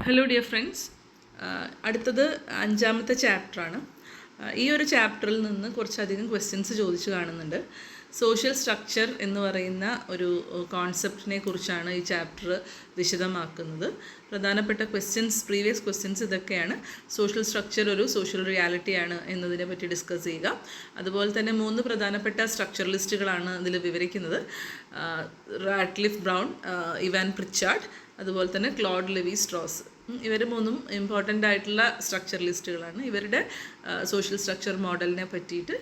Hello dear friends, അടുത്തത് 5ാമത്തെ ചാപ്റ്ററാണ്. ഈ ഒരു ചാപ്റ്ററിൽ നിന്ന് കുറച്ചധികം ക്വസ്റ്റ്യൻസ് ചോദിച്ചു കാണുന്നുണ്ട്. സോഷ്യൽ സ്ട്രക്ചർ എന്ന് പറയുന്ന ഒരു കോൺസെപ്റ്റിനെ കുറിച്ചാണ് ഈ ചാപ്റ്റർ വിശദമാക്കുന്നത്. പ്രധാനപ്പെട്ട പ്രീവിയസ് ക്വസ്റ്റ്യൻസ് ഇതൊക്കെയാണ്. സോഷ്യൽ സ്ട്രക്ചർ ഒരു സോഷ്യൽ റിയാലിറ്റിയാണ് എന്നതിനെ പറ്റി ഡിസ്കസ് ചെയ്യുക. അതുപോലെ തന്നെ 3 പ്രധാനപ്പെട്ട സ്ട്രക്ചറലിസ്റ്റുകളാണ് ഇതിൽ വിവരിക്കുന്നത്. റാഡ്ക്ലിഫ് ബ്രൗൺ, ഇവാൻ പ്രിച്ചാർഡ്, അതുപോലെ തന്നെ ക്ലോഡ് ലെവി സ്ട്രോസ്. ഇവർ 3 ഇമ്പോർട്ടൻ്റ് ആയിട്ടുള്ള സ്ട്രക്ചറലിസ്റ്റുകളാണ്. ഇവരുടെ സോഷ്യൽ സ്ട്രക്ചർ മോഡലിനെ പറ്റിയിട്ട്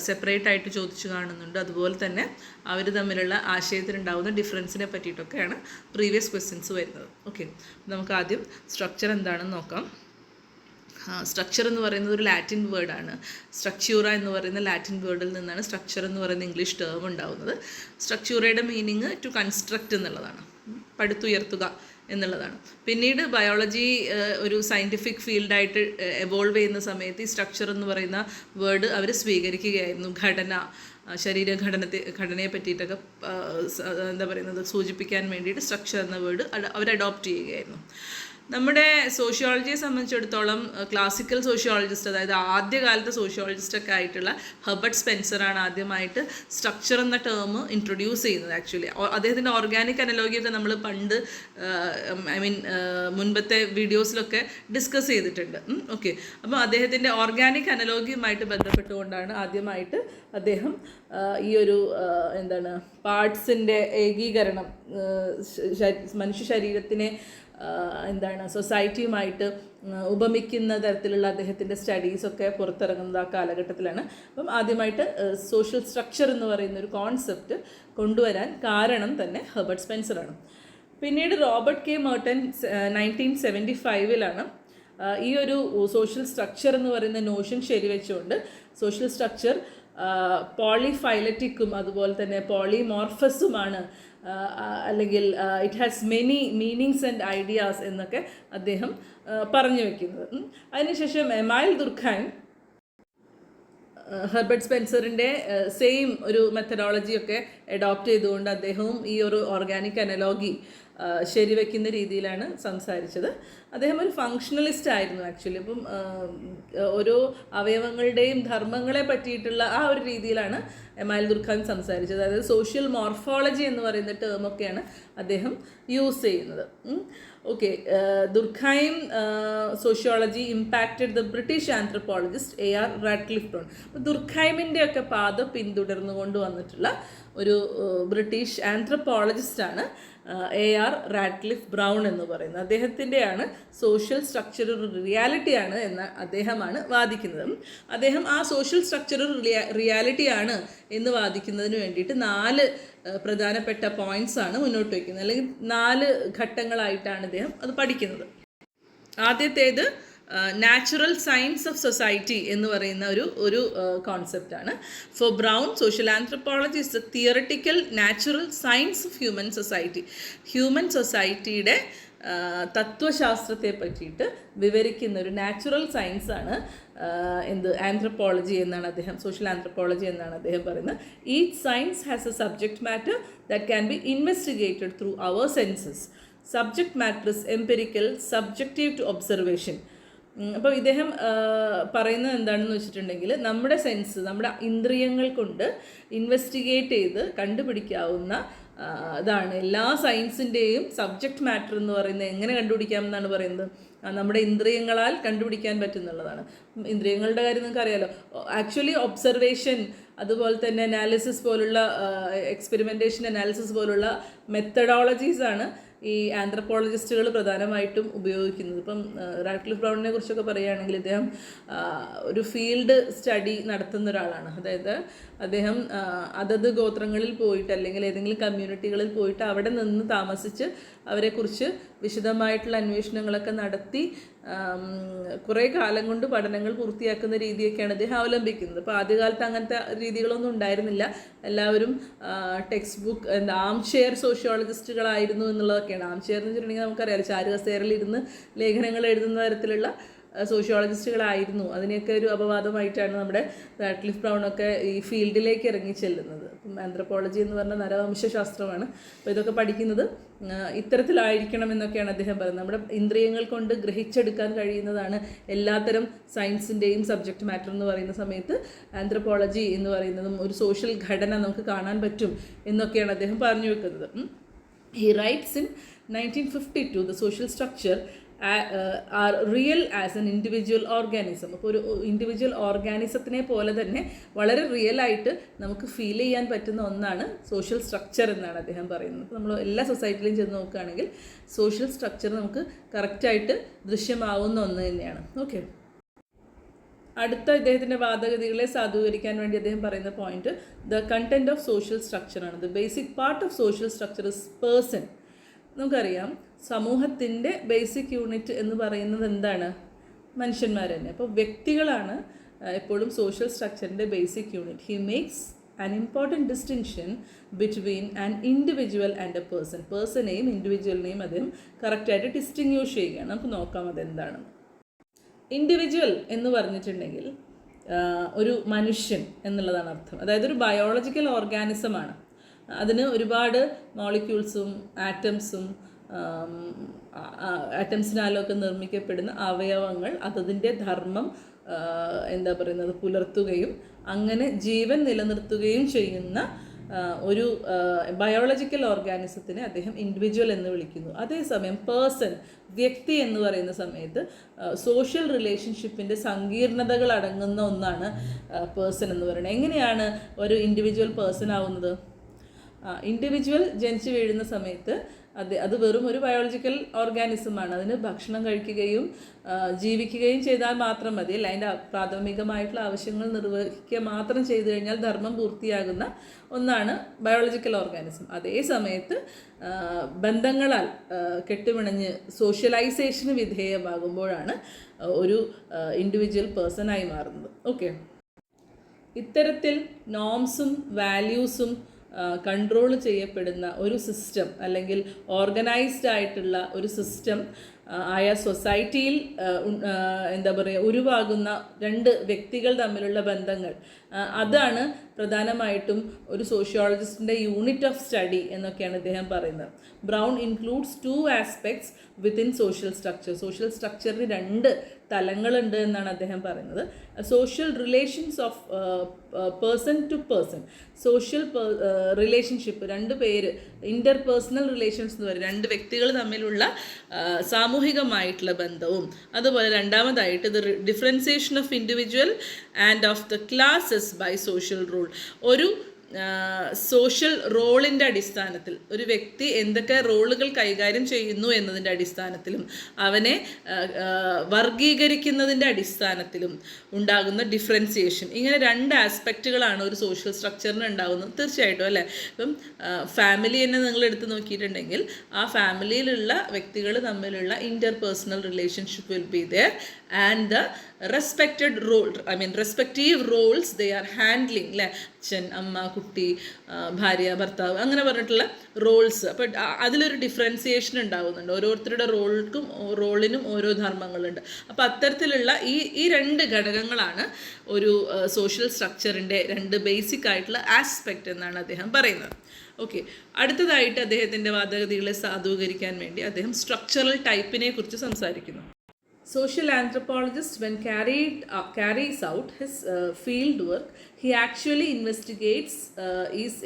സെപ്പറേറ്റ് ആയിട്ട് ചോദിച്ചു കാണുന്നുണ്ട്. അതുപോലെ തന്നെ അവർ തമ്മിലുള്ള ആശയത്തിനുണ്ടാകുന്ന ഡിഫറൻസിനെ പറ്റിയിട്ടൊക്കെയാണ് പ്രീവിയസ് ക്വസ്റ്റ്യൻസ് വരുന്നത്. ഓക്കെ, നമുക്ക് ആദ്യം സ്ട്രക്ചർ എന്താണെന്ന് നോക്കാം. സ്ട്രക്ചർ എന്ന് പറയുന്നത് ഒരു ലാറ്റിൻ വേർഡാണ്. സ്ട്രക്ചൂറ എന്ന് പറയുന്ന ലാറ്റിൻ വേർഡിൽ നിന്നാണ് സ്ട്രക്ചർ എന്ന് പറയുന്ന ഇംഗ്ലീഷ് ടേം ഉണ്ടാകുന്നത്. സ്ട്രക്ചൂറയുടെ മീനിങ് ടു കൺസ്ട്രക്റ്റ് എന്നുള്ളതാണ്, പടുത്തുയർത്തുക എന്നുള്ളതാണ്. പിന്നീട് ബയോളജി ഒരു സയൻറ്റിഫിക് ഫീൽഡായിട്ട് എവോൾവ് ചെയ്യുന്ന സമയത്ത് ഈ സ്ട്രക്ചർ എന്ന് പറയുന്ന വേർഡ് അവർ സ്വീകരിക്കുകയായിരുന്നു. ഘടനയെ പറ്റിയിട്ടൊക്കെ എന്താ പറയുന്നത് സൂചിപ്പിക്കാൻ വേണ്ടിയിട്ട് സ്ട്രക്ചർ എന്ന വേർഡ് അവർ അഡോപ്റ്റ് ചെയ്യുകയായിരുന്നു. നമ്മുടെ സോഷ്യോളജിയെ സംബന്ധിച്ചിടത്തോളം ക്ലാസിക്കൽ സോഷ്യോളജിസ്റ്റ്, അതായത് ആദ്യകാലത്തെ സോഷ്യോളജിസ്റ്റൊക്കെ ആയിട്ടുള്ള ഹെർബർട്ട് സ്പെൻസറാണ് ആദ്യമായിട്ട് സ്ട്രക്ചർ എന്ന ടേം ഇൻട്രൊഡ്യൂസ് ചെയ്യുന്നത്. ആക്ച്വലി അദ്ദേഹത്തിൻ്റെ ഓർഗാനിക് അനലോഗിയൊക്കെ നമ്മൾ പണ്ട് മുൻപത്തെ വീഡിയോസിലൊക്കെ ഡിസ്കസ് ചെയ്തിട്ടുണ്ട്. ഓക്കെ, അപ്പോൾ അദ്ദേഹത്തിൻ്റെ ഓർഗാനിക് അനലോഗിയുമായിട്ട് ബന്ധപ്പെട്ടുകൊണ്ടാണ് ആദ്യമായിട്ട് അദ്ദേഹം ഈ ഒരു പാർട്സിൻ്റെ ഏകീകരണം, മനുഷ്യ ശരീരത്തിനെ സൊസൈറ്റിയുമായിട്ട് ഉപമിക്കുന്ന തരത്തിലുള്ള അദ്ദേഹത്തിൻ്റെ സ്റ്റഡീസൊക്കെ പുറത്തിറങ്ങുന്നത് ആ കാലഘട്ടത്തിലാണ്. അപ്പം ആദ്യമായിട്ട് സോഷ്യൽ സ്ട്രക്ചർ എന്ന് പറയുന്ന ഒരു കോൺസെപ്റ്റ് കൊണ്ടുവരാൻ കാരണം തന്നെ ഹെർബർട്ട് സ്പെൻസറാണ്. പിന്നീട് റോബർട്ട് കെ മെർട്ടൺ 1975 ഈ ഒരു സോഷ്യൽ സ്ട്രക്ചർ എന്ന് പറയുന്ന നോഷൻ ശരിവെച്ചുകൊണ്ട് സോഷ്യൽ സ്ട്രക്ചർ പോളിഫൈലറ്റിക്കും അതുപോലെ തന്നെ പോളിമോർഫസുമാണ്, അല്ലെങ്കിൽ it has many meanings and ideas എന്നൊക്കെ അദ്ദേഹം പറഞ്ഞു വയ്ക്കുന്നത്. അതിനുശേഷം എമൈൽ ദുർഖൈം ഹെർബർട്ട് സ്പെൻസറിൻ്റെ സെയിം ഒരു മെത്തഡോളജിയൊക്കെ അഡോപ്റ്റ് ചെയ്തുകൊണ്ട് അദ്ദേഹവും ഈ ഒരു ഓർഗാനിക് അനലോഗി ശരിവെക്കുന്ന രീതിയിലാണ് സംസാരിച്ചത്. അദ്ദേഹം ഒരു ഫങ്ഷണലിസ്റ്റ് ആയിരുന്നു ആക്ച്വലി. അപ്പം ഓരോ അവയവങ്ങളുടെയും ധർമ്മങ്ങളെ പറ്റിയിട്ടുള്ള ആ ഒരു രീതിയിലാണ് എമൈൽ ദുർഖൈം സംസാരിച്ചത്. അതായത് സോഷ്യൽ മോർഫോളജി എന്ന് പറയുന്ന ടേമൊക്കെയാണ് അദ്ദേഹം യൂസ് ചെയ്യുന്നത്. Okay, Durkheim sociology impacted the British anthropologist A.R. Radcliffe Brown. അപ്പോൾ ദുർഖൈമിൻ്റെയൊക്കെ പാത പിന്തുടർന്നു കൊണ്ടുവന്നിട്ടുള്ള ഒരു ബ്രിട്ടീഷ് ആന്ത്രപ്പോളജിസ്റ്റാണ് A.R. റാഡ്ക്ലിഫ് ബ്രൗൺ എന്ന് പറയുന്നത്. അദ്ദേഹത്തിൻ്റെയാണ് സോഷ്യൽ സ്ട്രക്ചർ ഒരു റിയാലിറ്റിയാണ് എന്ന് അദ്ദേഹമാണ് വാദിക്കുന്നത്. അദ്ദേഹം ആ സോഷ്യൽ സ്ട്രക്ചർ റിയാലിറ്റിയാണ് എന്ന് വാദിക്കുന്നതിന് വേണ്ടിയിട്ട് 4 പ്രധാനപ്പെട്ട പോയിൻറ്റ്സാണ് മുന്നോട്ട് വയ്ക്കുന്നത്, അല്ലെങ്കിൽ 4 ഘട്ടങ്ങളായിട്ടാണ് അദ്ദേഹം അത് പഠിക്കുന്നത്. ആദ്യത്തേത് നാച്ചുറൽ സയൻസ് ഓഫ് സൊസൈറ്റി എന്ന് പറയുന്ന ഒരു കോൺസെപ്റ്റാണ്. For Brown, social anthropology is the theoretical natural science of human society. Human സൊസൈറ്റിയുടെ തത്വശാസ്ത്രത്തെ പറ്റിയിട്ട് വിവരിക്കുന്ന ഒരു നാച്ചുറൽ സയൻസാണ് ആന്ത്രപ്പോളജി എന്നാണ് അദ്ദേഹം, സോഷ്യൽ ആന്ത്രപ്പോളജി എന്നാണ് അദ്ദേഹം പറയുന്നത്. Each science has a subject matter that can be investigated through our senses. Subject matter is empirical, subjective to observation. അപ്പോൾ ഇദ്ദേഹം പറയുന്നത് എന്താണെന്ന് വെച്ചിട്ടുണ്ടെങ്കിൽ നമ്മുടെ സെൻസ്, നമ്മുടെ ഇന്ദ്രിയങ്ങൾ കൊണ്ട് ഇൻവെസ്റ്റിഗേറ്റ് ചെയ്ത് കണ്ടുപിടിക്കാവുന്ന ഇതാണ് എല്ലാ സയൻസിൻ്റെയും സബ്ജക്റ്റ് മാറ്റർ എന്ന് പറയുന്നത്. എങ്ങനെ കണ്ടുപിടിക്കാമെന്നാണ് പറയുന്നത്? നമ്മുടെ ഇന്ദ്രിയങ്ങളാൽ കണ്ടുപിടിക്കാൻ പറ്റുന്നുള്ളതാണ്. ഇന്ദ്രിയങ്ങളുടെ കാര്യം നിങ്ങൾക്ക് അറിയാലോ. ആക്ച്വലി ഒബ്സർവേഷൻ, അതുപോലെ തന്നെ അനാലിസിസ് പോലുള്ള എക്സ്പെരിമെൻറ്റേഷൻ അനാലിസിസ് പോലുള്ള മെത്തഡോളജീസാണ് ഈ ആന്ത്രപ്പോളജിസ്റ്റുകൾ പ്രധാനമായിട്ടും ഉപയോഗിക്കുന്നത്. ഇപ്പം റാഡ്ക്ലിഫ് ബ്രൗണിനെ കുറിച്ചൊക്കെ പറയുകയാണെങ്കിൽ ഇദ്ദേഹം ഒരു ഫീൽഡ് സ്റ്റഡി നടത്തുന്ന ഒരാളാണ്. അതായത് അദ്ദേഹം അതത് ഗോത്രങ്ങളിൽ പോയിട്ട് അല്ലെങ്കിൽ ഏതെങ്കിലും കമ്മ്യൂണിറ്റികളിൽ പോയിട്ട് അവിടെ നിന്ന് താമസിച്ച് അവരെക്കുറിച്ച് വിശദമായിട്ടുള്ള അന്വേഷണങ്ങളൊക്കെ നടത്തി കുറേ കാലം കൊണ്ട് പഠനങ്ങൾ പൂർത്തിയാക്കുന്ന രീതിയൊക്കെയാണ് അദ്ദേഹം അവലംബിക്കുന്നത്. അപ്പോൾ ആദ്യകാലത്ത് അങ്ങനത്തെ രീതികളൊന്നും ഉണ്ടായിരുന്നില്ല. എല്ലാവരും ടെക്സ്റ്റ് ബുക്ക് ആം ചെയർ സോഷ്യോളജിസ്റ്റുകളായിരുന്നു എന്നുള്ളതൊക്കെയാണ്. ആം ചെയർ എന്ന് വെച്ചിട്ടുണ്ടെങ്കിൽ നമുക്കറിയാം, ചാരുകസേരയിൽ ഇരുന്ന് ലേഖനങ്ങൾ എഴുതുന്ന തരത്തിലുള്ള സോഷ്യോളജിസ്റ്റുകളായിരുന്നു. അതിനെയൊക്കെ ഒരു അപവാദമായിട്ടാണ് നമ്മുടെ റാഡ്ക്ലിഫ് ബ്രൗണൊക്കെ ഈ ഫീൽഡിലേക്ക് ഇറങ്ങി ചെല്ലുന്നത്. അപ്പം ആന്ത്രപ്പോളജി എന്ന് പറഞ്ഞാൽ നരവംശാസ്ത്രമാണ്. അപ്പോൾ ഇതൊക്കെ പഠിക്കുന്നത് ഇത്തരത്തിലായിരിക്കണം എന്നൊക്കെയാണ് അദ്ദേഹം പറയുന്നത്. നമ്മുടെ ഇന്ദ്രിയങ്ങൾ കൊണ്ട് ഗ്രഹിച്ചെടുക്കാൻ കഴിയുന്നതാണ് എല്ലാത്തരം സയൻസിൻ്റെയും സബ്ജക്റ്റ് മാറ്റർ എന്ന് പറയുന്ന സമയത്ത് ആന്ത്രപ്പോളജി എന്ന് പറയുന്നതും ഒരു സോഷ്യൽ ഘടന നമുക്ക് കാണാൻ പറ്റും എന്നൊക്കെയാണ് അദ്ദേഹം പറഞ്ഞു വെക്കുന്നത്. He writes in 1952, the social structure are real as an individual organism. അപ്പോൾ ഒരു ഇൻഡിവിജ്വൽ ഓർഗാനിസത്തിനെ പോലെ തന്നെ വളരെ റിയൽ ആയിട്ട് നമുക്ക് ഫീൽ ചെയ്യാൻ പറ്റുന്ന ഒന്നാണ് സോഷ്യൽ സ്ട്രക്ചർ എന്നാണ് അദ്ദേഹം പറയുന്നത്. അപ്പോൾ നമ്മൾ എല്ലാ സൊസൈറ്റിയിലും ചെന്ന് നോക്കുകയാണെങ്കിൽ സോഷ്യൽ സ്ട്രക്ചർ നമുക്ക് കറക്റ്റായിട്ട് ദൃശ്യമാവുന്ന ഒന്ന് തന്നെയാണ്. ഓക്കെ, അടുത്ത ഇദ്ദേഹത്തിൻ്റെ വാദഗതികളെ സാധൂകരിക്കാൻ വേണ്ടി അദ്ദേഹം പറയുന്ന പോയിന്റ് ദ കണ്ടന്റ് ഓഫ് സോഷ്യൽ സ്ട്രക്ചറാണ്. The basic part of social structure is person. നമുക്കറിയാം സമൂഹത്തിൻ്റെ ബേസിക് യൂണിറ്റ് എന്ന് പറയുന്നത് എന്താണ്? മനുഷ്യന്മാർ തന്നെ. അപ്പോൾ വ്യക്തികളാണ് എപ്പോഴും സോഷ്യൽ സ്ട്രക്ചറിൻ്റെ basic unit. He makes an important distinction between an individual and a person. പേഴ്സണെയും ഇൻഡിവിജ്വലിനെയും അദ്ദേഹം കറക്റ്റായിട്ട് ഡിസ്റ്റിങ്വിഷ് ചെയ്യുകയാണ്. നമുക്ക് നോക്കാം അതെന്താണെന്ന്. ഇൻഡിവിജ്വൽ എന്ന് പറഞ്ഞിട്ടുണ്ടെങ്കിൽ ഒരു മനുഷ്യൻ എന്നുള്ളതാണ് അർത്ഥം. അതായത് ഒരു ബയോളജിക്കൽ ഓർഗാനിസമാണ്. അതിന് ഒരുപാട് മോളിക്യൂൾസും ആറ്റംസിനാലൊക്കെ നിർമ്മിക്കപ്പെടുന്ന അവയവങ്ങൾ അതതിൻ്റെ ധർമ്മം പുലർത്തുകയും അങ്ങനെ ജീവൻ നിലനിർത്തുകയും ചെയ്യുന്ന ഒരു ബയോളജിക്കൽ ഓർഗാനിസത്തിനെ അദ്ദേഹം ഇൻഡിവിജ്വൽ എന്ന് വിളിക്കുന്നു. അതേസമയം പേഴ്സൺ, വ്യക്തി എന്ന് പറയുന്ന സമയത്ത് സോഷ്യൽ റിലേഷൻഷിപ്പിൻ്റെ സങ്കീർണതകൾ അടങ്ങുന്ന ഒന്നാണ് പേഴ്സൺ എന്ന് പറയുന്നത്. എങ്ങനെയാണ് ഒരു ഇൻഡിവിജ്വൽ പേഴ്സൺ ആവുന്നത്? ഇൻഡിവിജ്വൽ ജനിച്ചു വീഴുന്ന സമയത്ത് അത് വെറും ഒരു ബയോളജിക്കൽ ഓർഗാനിസമാണ്. അതിന് ഭക്ഷണം കഴിക്കുകയും ജീവിക്കുകയും ചെയ്താൽ മാത്രം മതി. അല്ല, അതിൻ്റെ പ്രാഥമികമായിട്ടുള്ള ആവശ്യങ്ങൾ നിർവഹിക്കുക മാത്രം ചെയ്തു കഴിഞ്ഞാൽ ധർമ്മം പൂർത്തിയാകുന്ന ഒന്നാണ് ബയോളജിക്കൽ ഓർഗാനിസം. അതേ സമയത്ത് ബന്ധങ്ങളാൽ കെട്ടുപിണഞ്ഞ് സോഷ്യലൈസേഷന് വിധേയമാകുമ്പോഴാണ് ഒരു ഇൻഡിവിജ്വൽ പേഴ്സണായി മാറുന്നത്. ഓക്കെ, ഇത്തരത്തിൽ നോംസും വാല്യൂസും കൺട്രോൾ ചെയ്യപ്പെടുന്ന ഒരു സിസ്റ്റം അല്ലെങ്കിൽ ഓർഗനൈസ്ഡ് ആയിട്ടുള്ള ഒരു സിസ്റ്റം ആയ സൊസൈറ്റിയിൽ ഉരുവാകുന്ന രണ്ട് വ്യക്തികൾ തമ്മിലുള്ള ബന്ധങ്ങൾ, അതാണ് പ്രധാനമായിട്ടും ഒരു സോഷ്യോളജിസ്റ്റിൻ്റെ യൂണിറ്റ് ഓഫ് സ്റ്റഡി എന്നൊക്കെയാണ് ഇദ്ദേഹം പറയുന്നത്. Brown includes 2 aspects within social structure. Social സ്ട്രക്ചറിന് 2 തലങ്ങളുണ്ട് എന്നാണ് അദ്ദേഹം പറയുന്നത്. Social relations of person to person. Social relationship, 2 പേര്, ഇൻ്റർപേഴ്സണൽ റിലേഷൻസ് എന്ന് പറയും, 2 വ്യക്തികൾ തമ്മിലുള്ള സാമൂഹികമായിട്ടുള്ള ബന്ധവും. അതുപോലെ രണ്ടാമതായിട്ട് the differentiation of individual and of the classes by social rule. ഒരു സോഷ്യൽ റോളിൻ്റെ അടിസ്ഥാനത്തിൽ ഒരു വ്യക്തി എന്തൊക്കെ റോളുകൾ കൈകാര്യം ചെയ്യുന്നു എന്നതിൻ്റെ അടിസ്ഥാനത്തിലും അവനെ വർഗീകരിക്കുന്നതിൻ്റെ അടിസ്ഥാനത്തിലും ഉണ്ടാകുന്ന ഡിഫറൻസിയേഷൻ, ഇങ്ങനെ 2 ആസ്പെക്റ്റുകളാണ് ഒരു സോഷ്യൽ സ്ട്രക്ചറിന് ഉണ്ടാകുന്നത്. തീർച്ചയായിട്ടും അല്ലേ. ഇപ്പം ഫാമിലി തന്നെ നിങ്ങൾ എടുത്ത് നോക്കിയിട്ടുണ്ടെങ്കിൽ ആ ഫാമിലിയിലുള്ള വ്യക്തികൾ തമ്മിലുള്ള interpersonal relationship will be there and the respected role, respective roles they are handling, അല്ലേ. അച്ഛൻ, അമ്മ, കുട്ടി, ഭാര്യ, ഭർത്താവ്, അങ്ങനെ പറഞ്ഞിട്ടുള്ള റോൾസ്. അപ്പോൾ അതിലൊരു ഡിഫറൻസിയേഷൻ ഉണ്ടാകുന്നുണ്ട്. ഓരോരുത്തരുടെ റോളിനും ഓരോ ധർമ്മങ്ങളുണ്ട്. അപ്പോൾ അത്തരത്തിലുള്ള ഈ 2 ഘടകങ്ങളാണ് ഒരു സോഷ്യൽ സ്ട്രക്ചറിൻ്റെ 2 ബേസിക് ആയിട്ടുള്ള ആസ്പെക്റ്റ് എന്നാണ് അദ്ദേഹം പറയുന്നത്. ഓക്കെ, അടുത്തതായിട്ട് അദ്ദേഹത്തിൻ്റെ വാദഗതികളെ സാധൂകരിക്കാൻ വേണ്ടി അദ്ദേഹം സ്ട്രക്ചറൽ ടൈപ്പിനെ കുറിച്ച് സംസാരിക്കുന്നു. Social anthropologist, when carries out his field work, he actually investigates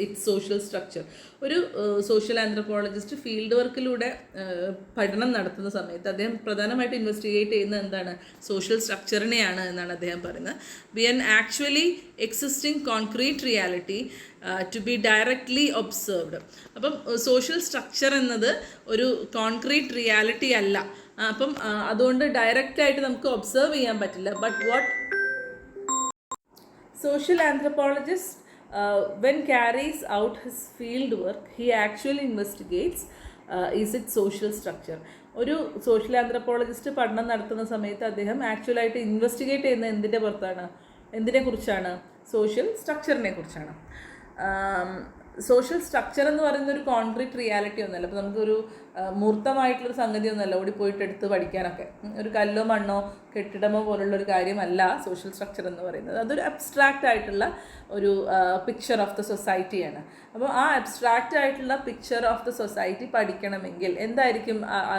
its social structure. ഒരു സോഷ്യൽ ആന്ത്രപ്പോളജിസ്റ്റ് ഫീൽഡ് വർക്കിലൂടെ പഠനം നടത്തുന്ന സമയത്ത് അദ്ദേഹം പ്രധാനമായിട്ട് ഇൻവെസ്റ്റിഗേറ്റ് ചെയ്യുന്നത് എന്താണ്? സോഷ്യൽ സ്ട്രക്ചറിനെയാണ് എന്നാണ് അദ്ദേഹം പറയുന്നത്. Be an actually existing concrete reality to be directly observed. അപ്പം സോഷ്യൽ സ്ട്രക്ചർ എന്നത് ഒരു കോൺക്രീറ്റ് റിയാലിറ്റി അല്ല. അപ്പം അതുകൊണ്ട് ഡയറക്റ്റായിട്ട് നമുക്ക് ഒബ്സർവ് ചെയ്യാൻ പറ്റില്ല. But what social anthropologist when carries out his field work, he actually investigates is it social structure. ഒരു സോഷ്യൽ ആന്ത്രപ്പോളജിസ്റ്റ് പഠനം നടത്തുന്ന സമയത്ത് അദ്ദേഹം ആക്ച്വലായിട്ട് ഇൻവെസ്റ്റിഗേറ്റ് ചെയ്യുന്ന എന്തിനെ കുറിച്ചാണ്? സോഷ്യൽ സ്ട്രക്ചറിനെ കുറിച്ചാണ്. സോഷ്യൽ സ്ട്രക്ചർ എന്ന് പറയുന്ന ഒരു കോൺക്രീറ്റ് റിയാലിറ്റി ഒന്നുമല്ല. അപ്പോൾ നമുക്കൊരു മൂർത്തമായിട്ടുള്ളൊരു സംഗതിയൊന്നുമല്ല ഓടിപ്പോയിട്ട് എടുത്ത് പഠിക്കാനൊക്കെ. ഒരു കല്ലോ മണ്ണോ കെട്ടിടമോ പോലുള്ളൊരു കാര്യമല്ല സോഷ്യൽ സ്ട്രക്ചർ എന്ന് പറയുന്നത്. അതൊരു അബ്സ്ട്രാക്റ്റ് ആയിട്ടുള്ള ഒരു പിക്ചർ ഓഫ് ദ സൊസൈറ്റിയാണ്. അപ്പോൾ ആ അബ്സ്ട്രാക്റ്റ് ആയിട്ടുള്ള പിക്ചർ ഓഫ് ദ സൊസൈറ്റി പഠിക്കണമെങ്കിൽ എന്തായിരിക്കും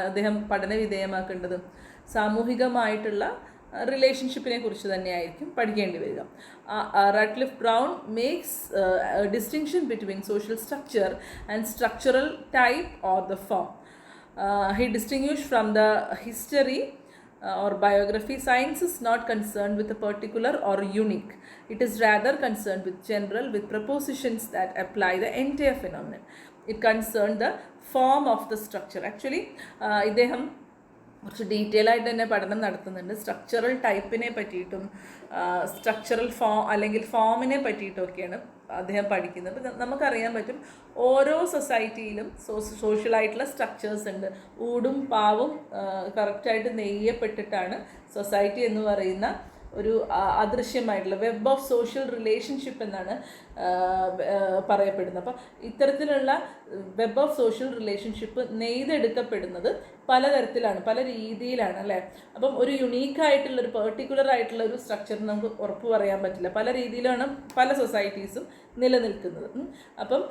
അദ്ദേഹം പഠന വിധേയമാക്കേണ്ടത്? സാമൂഹികമായിട്ടുള്ള റിലേഷൻഷിപ്പിനെ കുറിച്ച് തന്നെയായിരിക്കും പഠിക്കേണ്ടി വരിക. Radcliffe brown makes distinction between social structure and structural type or the form. He distinguished from the history or biography. Science is not concerned with a particular or unique. It is rather concerned with general, with propositions that apply the entire phenomenon. It concerned the form of the structure. Actually, ഇദ്ദേഹം കുറച്ച് detail ആയിട്ട് തന്നെ പഠനം നടത്തുന്നുണ്ട്. Structural ടൈപ്പിനെ പറ്റിയിട്ടും structural അല്ലെങ്കിൽ ഫോമിനെ പറ്റിയിട്ടൊക്കെയാണ് അദ്ദേഹം പഠിക്കുന്നത്. അപ്പം നമുക്കറിയാൻ പറ്റും ഓരോ സൊസൈറ്റിയിലും സോഷ്യലായിട്ടുള്ള സ്ട്രക്ചേഴ്സ് ഉണ്ട്. ഊടും പാവും കറക്റ്റായിട്ട് നെയ്യപ്പെട്ടിട്ടാണ് സൊസൈറ്റി എന്ന് പറയുന്ന ഒരു അദൃശ്യമായിട്ടുള്ള വെബ് ഓഫ് സോഷ്യൽ റിലേഷൻഷിപ്പ് എന്നാണ് പറയപ്പെടുന്നത്. അപ്പം ഇത്തരത്തിലുള്ള വെബ് ഓഫ് സോഷ്യൽ റിലേഷൻഷിപ്പ് നെയ്തെടുക്കപ്പെടുന്നത് പലതരത്തിലാണ്, പല രീതിയിലാണ് അല്ലേ. അപ്പം ഒരു യുണീക്കായിട്ടുള്ള ഒരു പെർട്ടിക്കുലർ ആയിട്ടുള്ള ഒരു സ്ട്രക്ചർ നമുക്ക് ഉറപ്പ് പറയാൻ പറ്റില്ല. പല രീതിയിലാണ് പല സൊസൈറ്റീസും നിലനിൽക്കുന്നത്. അപ്പം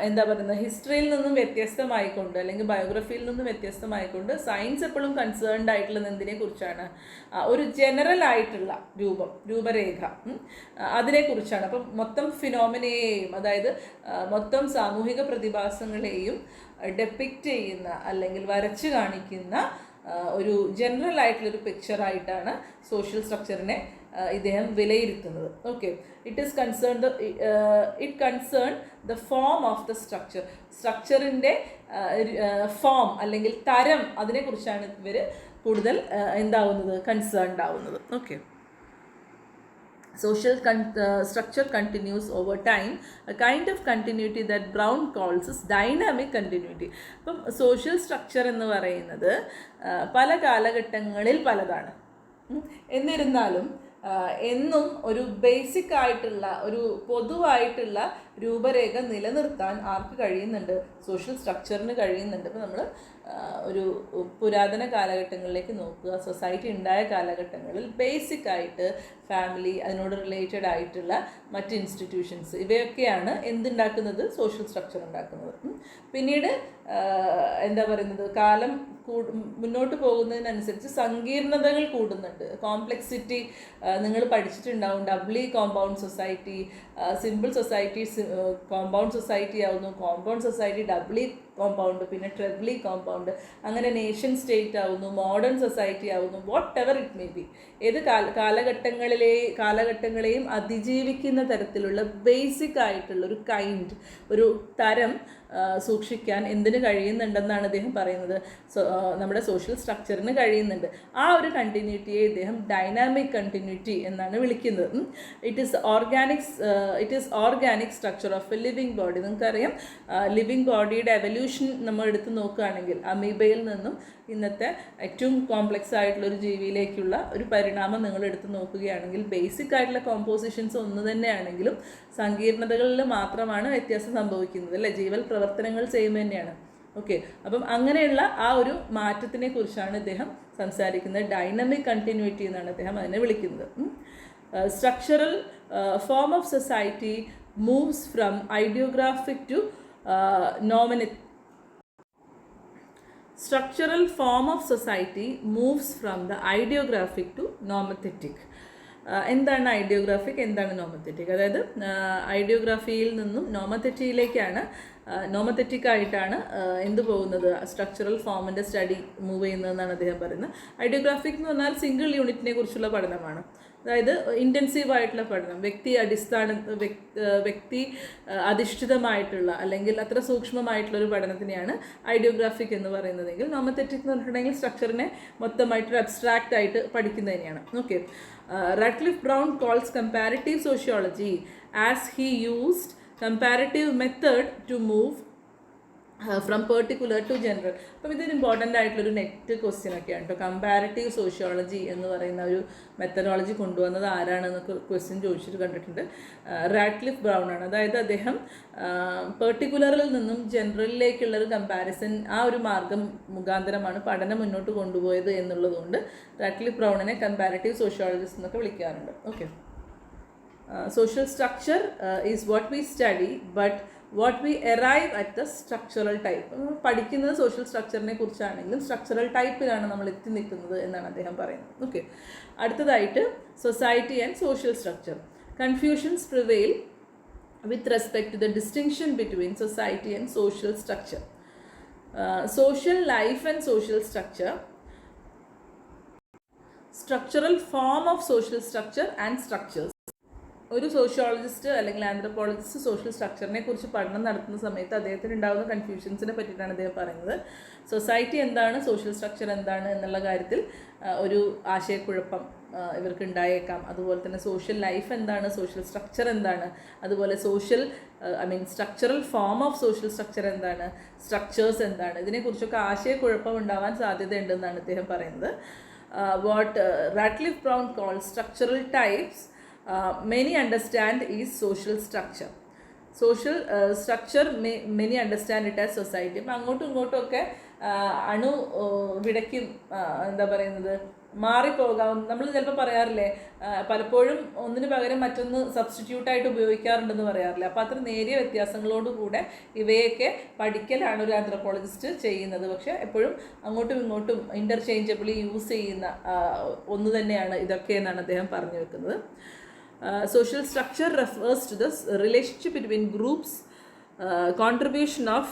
എന്താ പറയുന്നത്, ഹിസ്റ്ററിയിൽ നിന്നും വ്യത്യസ്തമായിക്കൊണ്ട് അല്ലെങ്കിൽ ബയോഗ്രഫിയിൽ നിന്നും വ്യത്യസ്തമായിക്കൊണ്ട് സയൻസ് എപ്പോഴും കൺസേൺഡ് ആയിട്ടുള്ളത് എന്തിനെ കുറിച്ചാണ്? ഒരു ജനറൽ ആയിട്ടുള്ള രൂപരേഖ അതിനെക്കുറിച്ചാണ്. അപ്പം മൊത്തം ഫിനോമിനയെയും, അതായത് മൊത്തം സാമൂഹിക പ്രതിഭാസങ്ങളെയും ഡെപ്പിക്റ്റ് ചെയ്യുന്ന അല്ലെങ്കിൽ വരച്ച് കാണിക്കുന്ന ഒരു ജനറൽ ആയിട്ടുള്ളൊരു പിക്ചറായിട്ടാണ് സോഷ്യൽ സ്ട്രക്ചറിനെ ഇദ്ദേഹം വിലയിരുത്തുന്നത്. Okay, it concern the form of the structure. സ്ട്രക്ചറിൻ്റെ ഫോം അല്ലെങ്കിൽ തരം, അതിനെക്കുറിച്ചാണ് ഇവർ കൂടുതൽ കൺസേൺഡ് ആവുന്നത്. Okay, social structure continues over time, a kind of continuity that Brown calls as dynamic continuity. അപ്പം സോഷ്യൽ സ്ട്രക്ചർ എന്ന് പറയുന്നത് പല കാലഘട്ടങ്ങളിൽ പലതാണ്. എന്നിരുന്നാലും എന്നും ഒരു ബേസിക് ആയിട്ടുള്ള ഒരു പൊതുവായിട്ടുള്ള രൂപരേഖ നിലനിർത്താൻ ആർക്ക് കഴിയുന്നുണ്ട്? സോഷ്യൽ സ്ട്രക്ചറിന് കഴിയുന്നുണ്ട്. ഇപ്പോൾ നമ്മൾ ഒരു പുരാതന കാലഘട്ടങ്ങളിലേക്ക് നോക്കുക, സൊസൈറ്റി ഉണ്ടായ കാലഘട്ടങ്ങളിൽ ബേസിക് ആയിട്ട് ഫാമിലി, അതിനോട് റിലേറ്റഡ് ആയിട്ടുള്ള മറ്റ് ഇൻസ്റ്റിറ്റ്യൂഷൻസ്, ഇവയൊക്കെയാണ് എന്തുണ്ടാക്കുന്നത്? സോഷ്യൽ സ്ട്രക്ചർ ഉണ്ടാക്കുന്നത്. പിന്നീട് കാലം മുന്നോട്ട് പോകുന്നതിനനുസരിച്ച് സങ്കീർണതകൾ കൂടുന്നുണ്ട്. കോംപ്ലക്സിറ്റി നിങ്ങൾ പഠിച്ചിട്ടുണ്ടാവും. Doubly compound society, simple society compound society ആവുന്നു, കോമ്പൗണ്ട് സൊസൈറ്റി ഡബ്ലി കോമ്പൗണ്ട്, പിന്നെ ട്രിപ്ലി കോമ്പൗണ്ട്, അങ്ങനെ നേഷൻ സ്റ്റേറ്റ് ആവുന്നു, മോഡേൺ സൊസൈറ്റി ആവുന്നു. Whatever it may be, ഏത് കാലഘട്ടങ്ങളെയും അതിജീവിക്കുന്ന തരത്തിലുള്ള ബേസിക് ആയിട്ടുള്ള ഒരു തരം സൂക്ഷിക്കാൻ എന്തിനു കഴിയുന്നുണ്ടെന്നാണ് അദ്ദേഹം പറയുന്നത്? നമ്മുടെ സോഷ്യൽ സ്ട്രക്ചറിന് കഴിയുന്നുണ്ട്. ആ ഒരു കണ്ടിന്യൂറ്റിയെ ഇദ്ദേഹം ഡൈനാമിക് കണ്ടിന്യൂറ്റി എന്നാണ് വിളിക്കുന്നത്. It is organic structure of A living body. നിങ്ങൾക്കറിയാം, ലിവിങ് ബോഡിയുടെ എവല്യൂഷൻ നമ്മൾ എടുത്ത് നോക്കുകയാണെങ്കിൽ അമീബയിൽ നിന്നും ഇന്നത്തെ ഏറ്റവും കോംപ്ലക്സ് ആയിട്ടുള്ളൊരു ജീവിയിലേക്കുള്ള ഒരു പരിണാമം നിങ്ങൾ എടുത്ത് നോക്കുകയാണെങ്കിൽ ബേസിക് ആയിട്ടുള്ള കോമ്പോസിഷൻസ് ഒന്ന് തന്നെയാണെങ്കിലും സങ്കീർണതകളിൽ മാത്രമാണ് വ്യത്യാസം സംഭവിക്കുന്നത് അല്ലേ. ജീവൽ പ്രവർത്തനങ്ങൾ സെയിം തന്നെയാണ്. ഓക്കെ, അപ്പം അങ്ങനെയുള്ള ആ ഒരു മാറ്റത്തിനെ കുറിച്ചാണ് ഇദ്ദേഹം സംസാരിക്കുന്നത്. ഡൈനാമിക് കണ്ടിന്യൂറ്റി എന്നാണ് അദ്ദേഹം അതിനെ വിളിക്കുന്നത്. Structural form of society moves from ideographic to Structural form of society moves from the ideographic to nomothetic. എന്താണ് ഐഡിയോഗ്രാഫിക്, എന്താണ് നോമത്തെറ്റിക്? അതായത് ഐഡിയോഗ്രാഫിയിൽ നിന്നും നോമത്തെറ്റിക് ആയിട്ടാണ് എന്ത് പോകുന്നത്? സ്ട്രക്ചറൽ ഫോമിൻ്റെ സ്റ്റഡി മൂവ് ചെയ്യുന്നതെന്നാണ് അദ്ദേഹം പറയുന്നത്. ഐഡിയോഗ്രാഫിക് എന്ന് പറഞ്ഞാൽ സിംഗിൾ യൂണിറ്റിനെ കുറിച്ചുള്ള പഠനമാണ്. അതായത് ഇൻറ്റൻസീവായിട്ടുള്ള പഠനം, വ്യക്തി അധിഷ്ഠിതമായിട്ടുള്ള അല്ലെങ്കിൽ അത്ര സൂക്ഷ്മമായിട്ടുള്ളൊരു പഠനത്തിനെയാണ് ഐഡിയോഗ്രാഫിക് എന്ന് പറയുന്നതെങ്കിൽ നോമത്തെറ്റിക് എന്ന് പറഞ്ഞിട്ടുണ്ടെങ്കിൽ സ്ട്രക്ചറിനെ മൊത്തമായിട്ടൊരു അബ്സ്ട്രാക്റ്റ് ആയിട്ട് പഠിക്കുന്നതിനെയാണ്. Okay, Radcliffe Brown calls comparative sociology as he used comparative method to move from particular to general. അപ്പം ഇതൊരു ഇമ്പോർട്ടൻ്റ് ആയിട്ടുള്ളൊരു നെറ്റ് ക്വസ്റ്റ്യൻ ഒക്കെയാണ് കേട്ടോ. കമ്പാരിറ്റീവ് സോഷ്യോളജി എന്ന് പറയുന്ന ഒരു മെത്തഡോളജി കൊണ്ടുവന്നത് ആരാണെന്നൊക്കെ ക്വസ്റ്റ്യൻ ചോദിച്ചിട്ട് കണ്ടിട്ടുണ്ട്. റാഡ്ക്ലിഫ് ബ്രൗൺ ആണ്. അതായത് അദ്ദേഹം പെർട്ടിക്കുലറിൽ നിന്നും ജനറലിലേക്കുള്ളൊരു കമ്പാരിസൺ, ആ ഒരു മാർഗം മുഖാന്തരമാണ് പഠനം മുന്നോട്ട് കൊണ്ടുപോയത് എന്നുള്ളതുകൊണ്ട് റാഡ്ക്ലിഫ് ബ്രൗണിനെ കമ്പാരിറ്റീവ് സോഷ്യോളജിസ്റ്റ് എന്നൊക്കെ വിളിക്കാറുണ്ട്. Okay. Social structure is what we study but what we arrive at the structural type. പഠിക്കുന്നത് സോഷ്യൽ സ്ട്രക്ചറിനെ കുറിച്ചാണെങ്കിലും സ്ട്രക്ചറൽ ടൈപ്പിലാണ് നമ്മൾ എത്തി നിൽക്കുന്നത് എന്നാണ് അദ്ദേഹം പറയുന്നത്. ഓക്കെ. അടുത്തതായിട്ട് society and social structure. Confusions prevail with respect to the distinction between society and social structure. Social life and social structure, structural form of social structure and structures. ഒരു സോഷ്യോളജിസ്റ്റ് അല്ലെങ്കിൽ ആന്ത്രപ്പോളജിസ്റ്റ് സോഷ്യൽ സ്ട്രക്ചറിനെ കുറിച്ച് പഠനം നടത്തുന്ന സമയത്ത് അദ്ദേഹത്തിന് ഉണ്ടാകുന്ന കൺഫ്യൂഷൻസിനെ പറ്റിയിട്ടാണ് അദ്ദേഹം പറയുന്നത്. സൊസൈറ്റി എന്താണ്, സോഷ്യൽ സ്ട്രക്ചർ എന്താണ് എന്നുള്ള കാര്യത്തിൽ ഒരു ആശയക്കുഴപ്പം ഇവർക്ക് ഉണ്ടായേക്കാം. അതുപോലെ തന്നെ സോഷ്യൽ ലൈഫ് എന്താണ്, സോഷ്യൽ സ്ട്രക്ചർ എന്താണ്, അതുപോലെ structural form of social structure എന്താണ്, സ്ട്രക്ചേഴ്സ് എന്താണ്, ഇതിനെക്കുറിച്ചൊക്കെ ആശയക്കുഴപ്പം ഉണ്ടാവാൻ സാധ്യതയുണ്ടെന്നാണ് അദ്ദേഹം പറയുന്നത്. What Radcliffe brown call structural types many understand is social structure. Social structure many understand it as society. അപ്പം അങ്ങോട്ടും ഇങ്ങോട്ടും ഒക്കെ വിടയ്ക്കും എന്താ പറയുന്നത്, മാറിപ്പോകാം. നമ്മൾ ചിലപ്പോൾ പറയാറില്ലേ, പലപ്പോഴും ഒന്നിന് പകരം മറ്റൊന്ന് സബ്സ്റ്റിറ്റ്യൂട്ടായിട്ട് ഉപയോഗിക്കാറുണ്ടെന്ന് പറയാറില്ല. അപ്പോൾ അത്ര നേരിയ വ്യത്യാസങ്ങളോടുകൂടെ ഇവയൊക്കെ പഠിക്കലാണ് ഒരു ആന്ത്രപ്പോളജിസ്റ്റ് ചെയ്യുന്നത്. പക്ഷേ എപ്പോഴും അങ്ങോട്ടും ഇങ്ങോട്ടും ഇൻ്റർചേഞ്ചബിളി യൂസ് ചെയ്യുന്ന ഒന്ന് തന്നെയാണ് ഇതൊക്കെ എന്നാണ് അദ്ദേഹം പറഞ്ഞു വെക്കുന്നത്. Social structure refers to the relationship between groups, contribution of